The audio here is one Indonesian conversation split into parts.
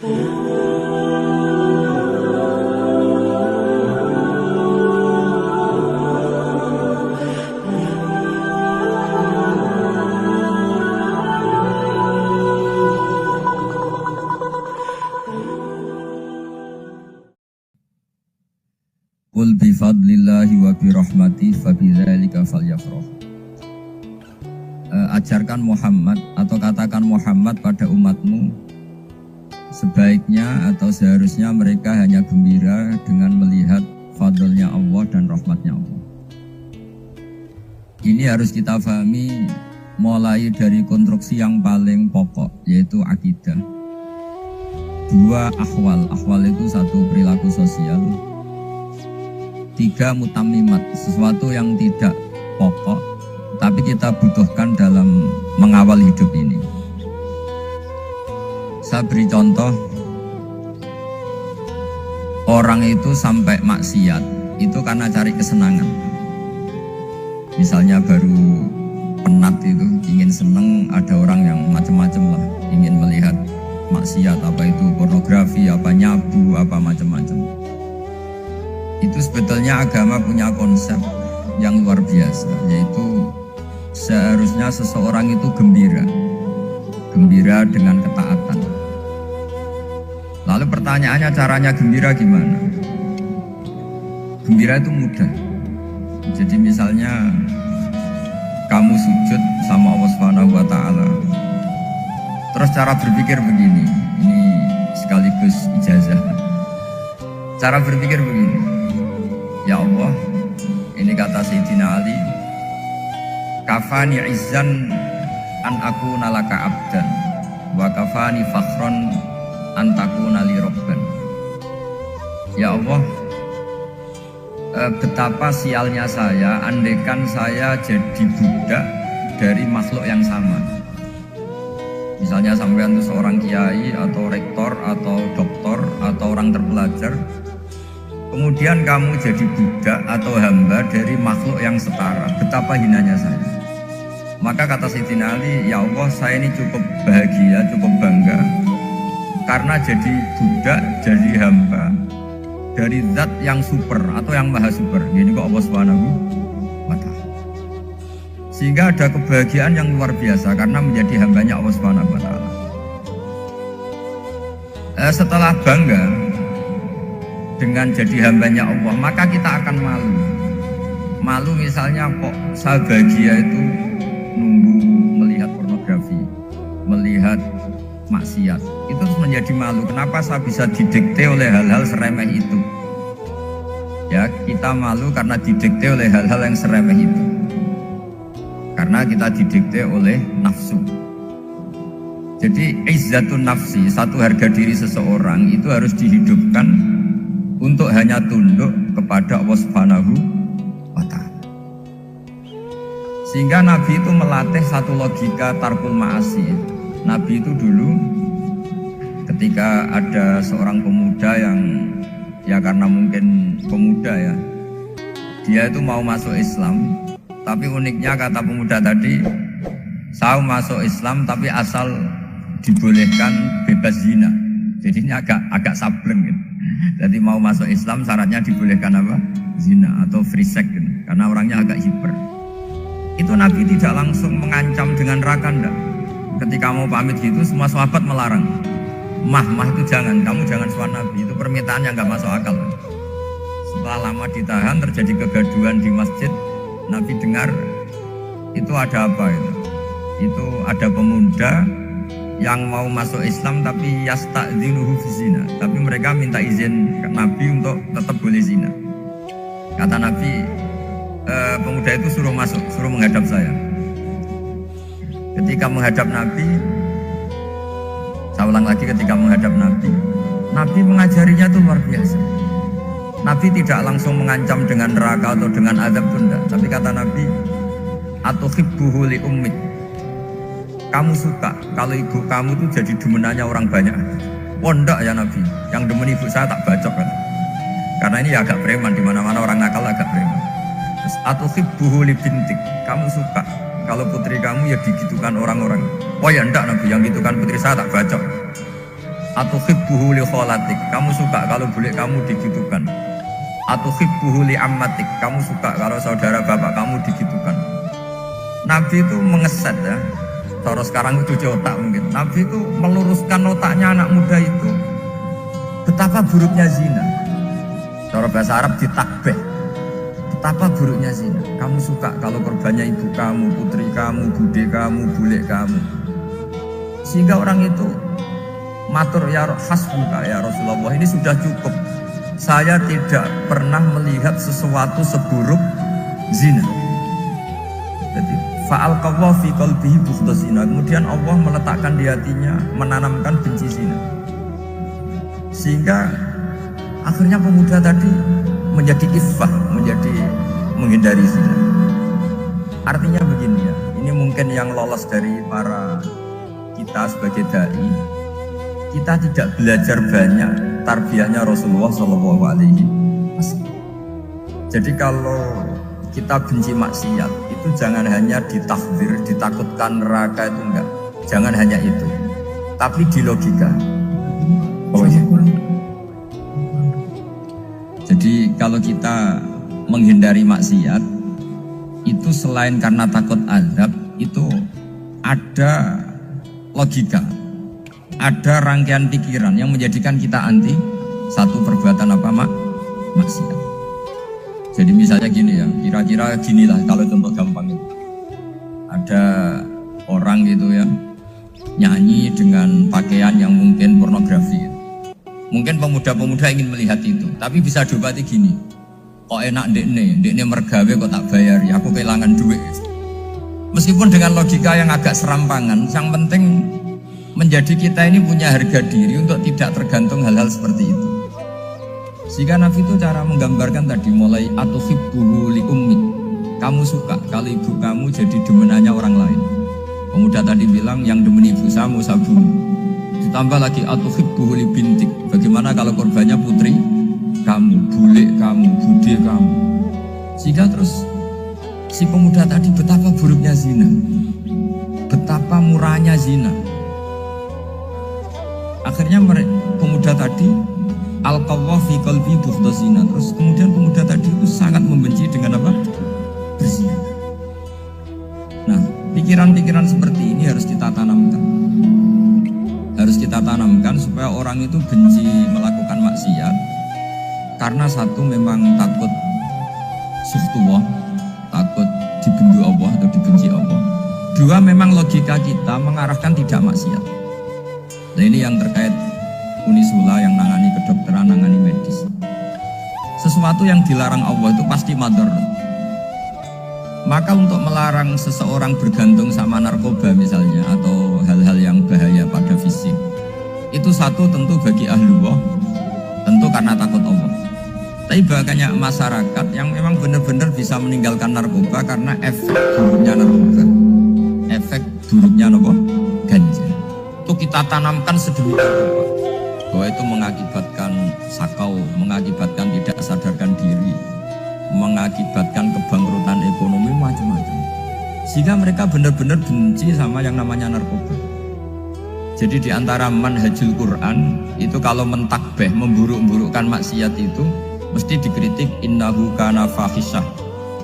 Qul bifadlillahi wa birahmati fabidzalika falyafrah. Ajarkan Muhammad atau katakan Muhammad pada umatmu, sebaiknya atau seharusnya mereka hanya gembira dengan melihat fadlnya Allah dan rahmatnya Allah. Ini harus kita pahami mulai dari konstruksi yang paling pokok, yaitu akidah. Dua ahwal itu satu perilaku sosial, tiga mutammimat, sesuatu yang tidak pokok tapi kita butuhkan dalam mengawal hidup ini. Saya beri contoh, orang itu sampai maksiat itu karena cari kesenangan. Misalnya baru penat itu ingin seneng, ada orang yang macam-macam lah, ingin melihat maksiat, apa itu pornografi, apa nyabu, apa macam-macam. Itu sebetulnya agama punya konsep yang luar biasa, yaitu seharusnya seseorang itu gembira dengan ketaatan. Lalu pertanyaannya, caranya gembira gimana? Gembira itu mudah. Jadi misalnya kamu sujud sama Allah Subhanahu wa taala. Terus cara berpikir begini, ini sekaligus ijazah. Cara berpikir begini, ya Allah, ini kata Sayyidina Ali, kafani izzan an akuna laka abdan wa kafani fakhron an takuna li rabban. Ya Allah, betapa sialnya saya andaikan saya jadi budak dari makhluk yang sama. Misalnya sampean itu seorang kiai atau rektor atau doktor atau orang terpelajar, kemudian kamu jadi budak atau hamba dari makhluk yang setara, betapa hinanya saya. Maka kata Sayyidina Ali, ya Allah, saya ini cukup bahagia, cukup bangga karena jadi budak, jadi hamba dari zat yang super atau yang maha super. Ini kok Allah Subhanahu wa ta'ala. Sehingga ada kebahagiaan yang luar biasa karena menjadi hambanya Allah Subhanahu wa ta'ala. Setelah bangga dengan jadi hambanya Allah, maka kita akan malu. Malu misalnya kok saya bahagia itu nunggu melihat pornografi, melihat maksiat, itu terus menjadi malu. Kenapa saya bisa didikte oleh hal-hal seremeh itu? Ya, kita malu karena didikte oleh hal-hal yang seremeh itu, karena kita didikte oleh nafsu. Jadi izzatun nafsi, satu harga diri seseorang itu harus dihidupkan untuk hanya tunduk kepada Allah Subhanahu wa ta'ala. Sehingga Nabi itu melatih satu logika tarkul ma'asi. Nabi itu dulu ketika ada seorang pemuda yang, ya karena mungkin pemuda ya, dia itu mau masuk Islam, tapi uniknya kata pemuda tadi, saya masuk Islam tapi asal dibolehkan bebas zina. Jadi ini agak sableng gitu. Jadi mau masuk Islam syaratnya dibolehkan apa? Zina atau free sex gitu. Karena orangnya agak hiper. Itu Nabi tidak langsung mengancam dengan neraka, enggak. Ketika mau pamit gitu semua sahabat melarang. Mah itu jangan, kamu jangan suan Nabi, itu permintaan yang enggak masuk akal. Setelah lama ditahan terjadi kegaduhan di masjid, Nabi dengar itu ada apa itu? Itu ada pemuda yang mau masuk Islam tapi yasta'dzinuhu fi zina, tapi mereka minta izin ke Nabi untuk tetap boleh zina. Kata Nabi, pemuda itu suruh masuk, suruh menghadap saya. Ketika menghadap Nabi, saya ulang lagi, ketika menghadap Nabi, Nabi mengajarinya itu luar biasa. Nabi tidak langsung mengancam dengan neraka atau dengan azab tunda, tapi kata Nabi, atuhibbuhu li ummik, kamu suka kalau ibu kamu tuh jadi demenannya orang banyak? Oh enggak ya Nabi, yang demen ibu saya tak bacok kan. Karena ini ya agak preman, dimana-mana orang nakal agak preman. Terus atuhibbuhu li bintik, kamu suka kalau putri kamu ya digitukan orang-orang? Oh ya enggak Nabi, yang gitukan putri saya tak bacok. Atuhibbuhu li kholatik, kamu suka kalau bule kamu digitukan. Atuhibbuhu li ammatik, kamu suka kalau saudara bapak kamu digitukan. Nabi itu mengeset ya. Kalau sekarang itu cuci otak mungkin. Nabi itu meluruskan otaknya anak muda itu. Betapa buruknya zina. Cara bahasa Arab ditakbih. Betapa buruknya zina. Kamu suka kalau korbannya ibu kamu, putri kamu, bude kamu, bule kamu. Sehingga orang itu matur ya hasbuka ya Rasulullah, ini sudah cukup. Saya tidak pernah melihat sesuatu seburuk zina. Jadi fa'alqallahu fi qalbihi bughdha zina. Kemudian Allah meletakkan di hatinya, menanamkan benci zina. Sehingga akhirnya pemuda tadi menjadi iffah, menjadi menghindari zina. Artinya begini ya, ini mungkin yang lolos dari para kita sebagai dai. Kita tidak belajar banyak tarbiyahnya Rasulullah Shallallahu Alaihi Wasallam. Jadi kalau kita benci maksiat itu jangan hanya ditahdzir, ditakutkan neraka, itu enggak. Jangan hanya itu, tapi di logika. Oh iya. Jadi kalau kita menghindari maksiat itu selain karena takut azab, itu ada logika. Ada rangkaian pikiran yang menjadikan kita anti satu perbuatan apa maksiat. Jadi misalnya gini ya, kira-kira ginilah kalau contoh gampang itu. Ada orang gitu ya nyanyi dengan pakaian yang mungkin pornografi. Mungkin pemuda-pemuda ingin melihat itu, tapi bisa diobati gini. Kok enak ndekne mergawe kok tak bayar, ya aku kehilangan duit. Meskipun dengan logika yang agak serampangan, yang penting menjadi kita ini punya harga diri untuk tidak tergantung hal-hal seperti itu. Sehingga Nabi itu cara menggambarkan tadi mulai atuhibbuhu li ummik, kamu suka kalau ibu kamu jadi demenannya orang lain. Pemuda tadi bilang yang demen ibu samu sabu. Ditambah lagi atuhibbuhu li bintik, bagaimana kalau korbannya putri kamu, bule kamu, bude kamu. Sehingga terus si pemuda tadi betapa buruknya zina, betapa murahnya zina. Akhirnya pemuda tadi alqallahu fi qalbi bughdha zina. Terus kemudian pemuda tadi itu sangat membenci dengan apa? Berzina. Nah, pikiran-pikiran seperti ini harus kita tanamkan. Harus kita tanamkan supaya orang itu benci melakukan maksiat. Karena satu memang takut suhtullah, takut dibendu Allah atau dibenci Allah. Dua, memang logika kita mengarahkan tidak maksiat. Nah ini yang terkait Unisula yang nangani kedokteran, nangani medis. Sesuatu yang dilarang Allah itu pasti madharat. Maka untuk melarang seseorang bergantung sama narkoba misalnya, atau hal-hal yang bahaya pada fisik, itu satu tentu bagi ahlullah, tentu karena takut Allah. Tapi banyak masyarakat yang memang benar-benar bisa meninggalkan narkoba karena efek buruknya narkoba, efek buruknya ganja. Itu kita tanamkan sedemikian rupa bahwa itu mengakibatkan sakau, mengakibatkan tidak sadarkan diri, mengakibatkan kebangkrutan ekonomi, macam-macam. Sehingga mereka benar-benar benci sama yang namanya narkoba. Jadi di antara manhajul Quran itu kalau mentakbih, memburuk-burukkan maksiat itu mesti dikritik innahu kana fahisyah,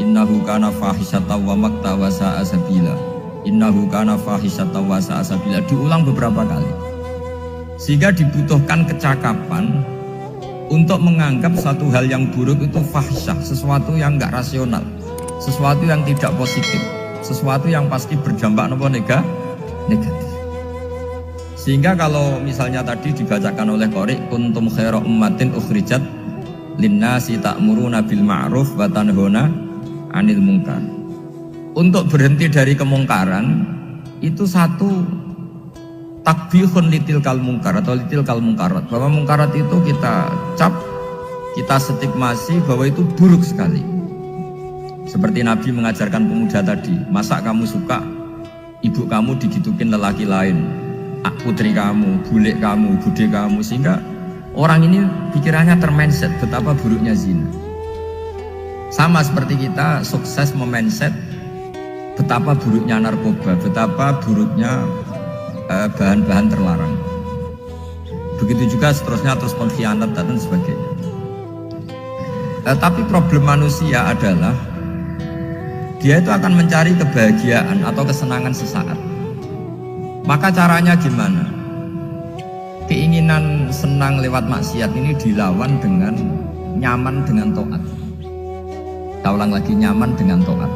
innahu kana fahisyata wa makta wa sa'a sabila. Innahu kana fahisyatan wa sa'a sabila, diulang beberapa kali. Sehingga dibutuhkan kecakapan untuk menganggap satu hal yang buruk itu fahisyah, sesuatu yang enggak rasional, sesuatu yang tidak positif, sesuatu yang pasti berdampak negatif. Sehingga kalau misalnya tadi dibacakan oleh qari kuntum khaira ummatin ukhrijat linnasi ta'muruna bil ma'ruf wa tanhauna 'anil munkar. Untuk berhenti dari kemungkaran itu satu takbihun litilkal mungkar atau litilkal mungkarat, bahwa mungkarat itu kita cap, kita stigmasi bahwa itu buruk sekali. Seperti Nabi mengajarkan pemuda tadi, masa kamu suka ibu kamu digitukin lelaki lain, putri kamu, bule kamu, bude kamu, sehingga orang ini pikirannya termindset betapa buruknya zina. Sama seperti kita sukses memindset betapa buruknya narkoba, betapa buruknya bahan-bahan terlarang. Begitu juga seterusnya, terus pengkhianat dan sebagainya. Tapi problem manusia adalah dia itu akan mencari kebahagiaan atau kesenangan sesaat. Maka caranya gimana? Keinginan senang lewat maksiat ini dilawan dengan nyaman dengan taat. Saya ulang lagi, nyaman dengan taat.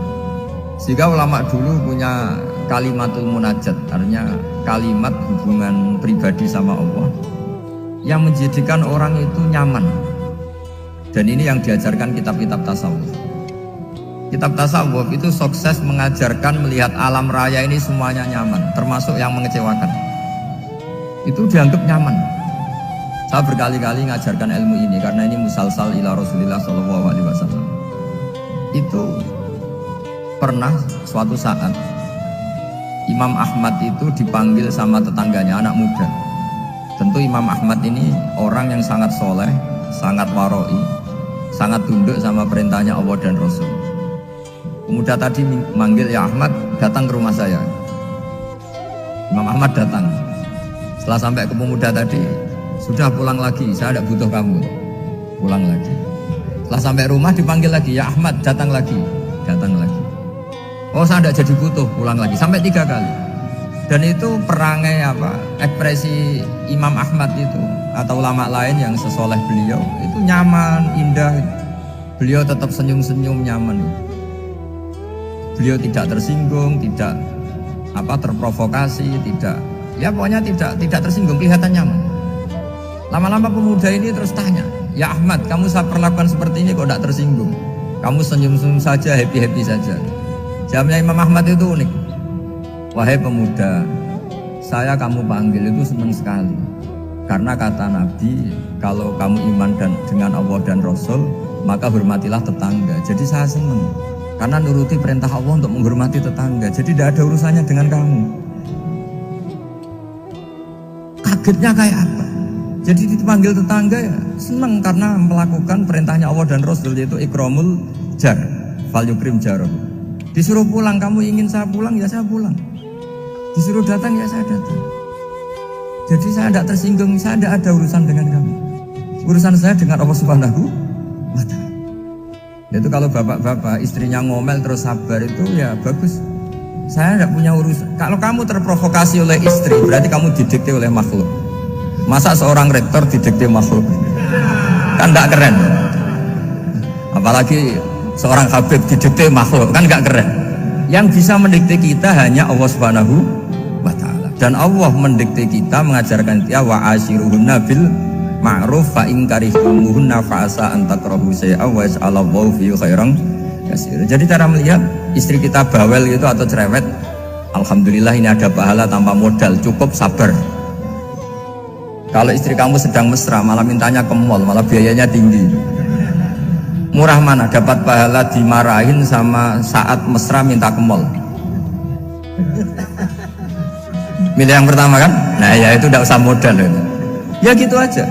Sehingga ulama dulu punya kalimatul munajat, artinya kalimat hubungan pribadi sama Allah yang menjadikan orang itu nyaman. Dan ini yang diajarkan kitab-kitab tasawuf. Kitab tasawuf itu sukses mengajarkan melihat alam raya ini semuanya nyaman, termasuk yang mengecewakan. Itu dianggap nyaman. Saya berkali-kali mengajarkan ilmu ini karena ini musalsal ila Rasulillah SAW. Itu pernah suatu saat Imam Ahmad itu dipanggil sama tetangganya, anak muda. Tentu Imam Ahmad ini orang yang sangat soleh, sangat waroi, sangat tunduk sama perintahnya Allah dan Rasul. Pemuda tadi manggil, ya Ahmad, datang ke rumah saya. Imam Ahmad datang. Setelah sampai ke pemuda tadi, sudah pulang lagi, saya tidak butuh kamu. Pulang lagi. Setelah sampai rumah dipanggil lagi, ya Ahmad, datang lagi. Datang lagi. Oh, saya tidak jadi butuh, pulang lagi. Sampai 3 kali. Dan itu perangai ekspresi Imam Ahmad itu atau ulama lain yang sesoleh beliau itu nyaman, indah. Beliau tetap senyum-senyum, nyaman. Beliau tidak tersinggung, tidak terprovokasi, pokoknya tidak tersinggung, kelihatan nyaman. Lama-lama pemuda ini terus tanya, ya Ahmad, kamu saya perlakukan seperti ini kok tidak tersinggung? Kamu senyum-senyum saja, happy-happy saja. Jawabnya Imam Ahmad itu unik. Wahai pemuda, saya kamu panggil itu senang sekali. Karena kata Nabi, kalau kamu iman dengan Allah dan Rasul, maka hormatilah tetangga. Jadi saya senang, karena nuruti perintah Allah untuk menghormati tetangga. Jadi tidak ada urusannya dengan kamu. Kagetnya kayak apa? Jadi dipanggil tetangga ya senang karena melakukan perintahnya Allah dan Rasul, yaitu ikramul jar, fal yukrim jarum. Disuruh pulang, kamu ingin saya pulang, ya saya pulang. Disuruh datang, ya saya datang. Jadi saya tidak tersinggung, saya tidak ada urusan dengan kamu. Urusan saya dengan Allah Subhanahu wa Ta'ala. Itu kalau bapak-bapak istrinya ngomel terus sabar itu ya bagus. Saya tidak punya urusan. Kalau kamu terprovokasi oleh istri, berarti kamu didikte oleh makhluk. Masa seorang rektor didikte makhluk? Kan tidak keren. Apalagi seorang habib didikte makhluk, kan tidak keren. Yang bisa mendikte kita hanya Allah Subhanahu wa Ta'ala. Dan Allah mendikte kita, mengajarkan dia wa ashiruhunna bil ma'ruf fa in karihtumuhunna fa asa an takrahu shay'an wa yaj'alallahu fi khairan katsira. Jadi cara melihat istri kita bawel gitu atau cerewet, alhamdulillah ini ada pahala tanpa modal, cukup sabar. Kalau istri kamu sedang mesra malah mintanya ke mall, malah biayanya tinggi. Murah mana dapat pahala dimarahin sama saat mesra minta ke mall? Milih yang pertama kan? Nah ya itu tidak usah modal itu. Ya gitu aja.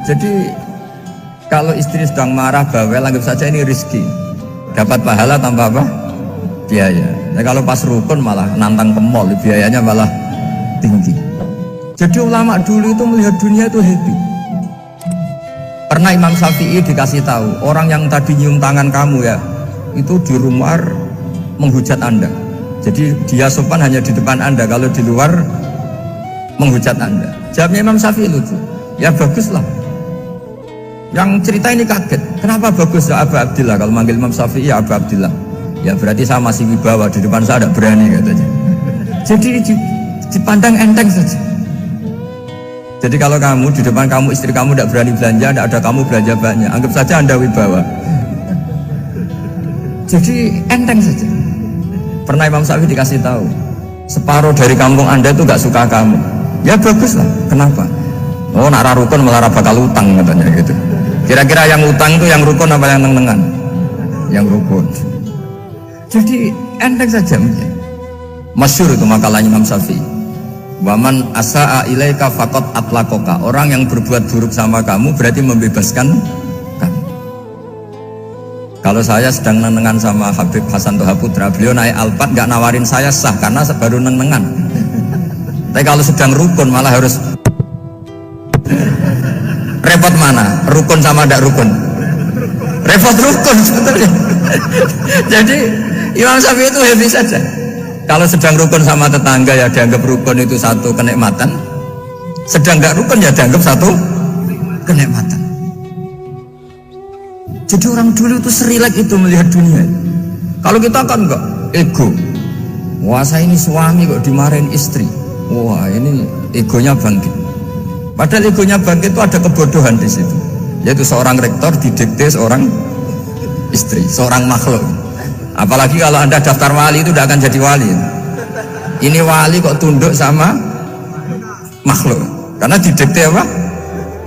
Jadi kalau istri sedang marah bawel, anggap saja ini rezeki. Dapat pahala tanpa apa? Biaya. Nah, kalau pas rukun malah nantang ke mall, biayanya malah tinggi. Jadi ulama dulu itu melihat dunia itu happy. Pernah Imam Syafi'i dikasih tahu, orang yang tadi nyium tangan kamu ya, itu di rumah menghujat Anda. Jadi dia sopan hanya di depan Anda, kalau di luar menghujat Anda. Jawabnya Imam Syafi'i lucu. Ya baguslah. Yang cerita ini kaget. Kenapa bagus ya Abu Abdillah? Kalau manggil Imam Syafi'i ya Abu Abdillah. Ya berarti saya masih wibawa, di depan saya ada berani katanya. Jadi dipandang enteng saja. Jadi kalau kamu di depan kamu istri kamu tidak berani belanja, tidak ada kamu belanja banyak, anggap saja Anda wibawa. Jadi enteng saja. Pernah Imam Syafi'i dikasih tahu, separuh dari kampung Anda itu gak suka kamu. Ya baguslah. Kenapa? Oh nak rukun malah bakal utang katanya gitu. Kira-kira yang utang itu yang rukun apa yang nengan? Yang rukun. Jadi enteng saja. Masyhur itu makalahnya Imam Syafi'i. Waman asa'a ilaika faqad atlaqaka. Orang yang berbuat buruk sama kamu berarti membebaskan kamu. Kalau saya sedang nenengan sama Habib Hasan Toha Putra, beliau naik Alphard nggak nawarin saya sah karena baru nenengan. Tapi kalau sedang rukun malah harus repot mana? Rukun sama tidak rukun? Repot rukun sebetulnya. Jadi Imam Syafi'i itu happy saja. Kalau sedang rukun sama tetangga ya dianggap rukun itu satu kenikmatan. Sedang nggak rukun ya dianggap satu kenikmatan. Jadi orang dulu itu serilek itu melihat dunia. Kalau kita kan enggak, ego. Wah saya ini suami kok dimarahin istri. Wah ini egonya bangkit. Padahal egonya bangkit itu ada kebodohan di situ. Yaitu seorang rektor didikte seorang istri, seorang makhluk. Apalagi kalau anda daftar wali itu tidak akan jadi wali. Ini wali kok tunduk sama makhluk. Karena didikte apa?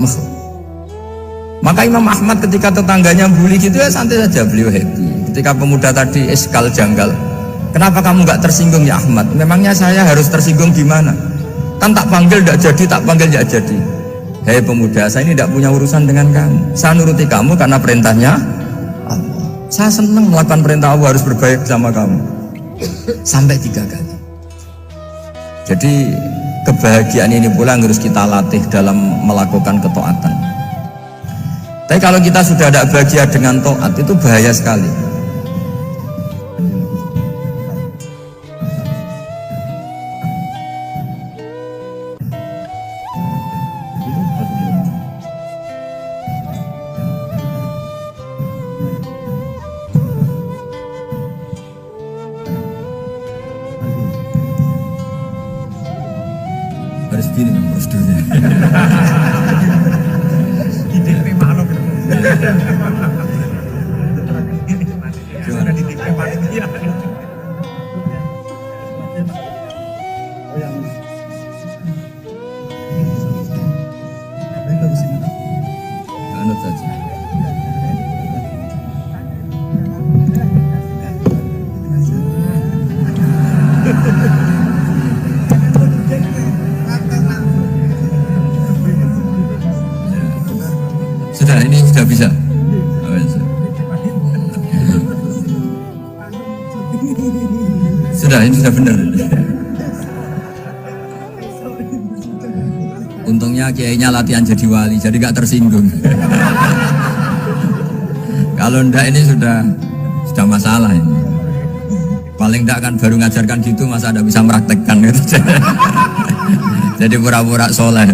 Makhluk. Maka Imam Ahmad ketika tetangganya bully gitu ya santai saja, beliau happy. Ketika pemuda tadi eskal janggal, kenapa kamu nggak tersinggung ya Ahmad? Memangnya saya harus tersinggung gimana? Kan tak panggil tidak jadi, tak panggil tidak jadi. Hei pemuda, saya ini tidak punya urusan dengan kamu. Saya nuruti kamu karena perintahnya Allah. Saya senang melakukan perintah Allah, harus berbaik sama kamu. Sampai 3 kali. Jadi kebahagiaan ini pula yang harus kita latih dalam melakukan ketaatan. Tapi kalau kita sudah tidak bahagia dengan taat, itu bahaya sekali. Harus gini kan prosedurnya. Anut saja. Sudah, ini sudah bisa. Sudah, ini sudah benar. Untungnya kiainya latihan jadi wali, jadi gak tersinggung. Kalau ndak ini sudah masalah ini. Paling ndak kan baru ngajarkan gitu, masa ada bisa meraktekkan gitu. Jadi pura-pura soleh.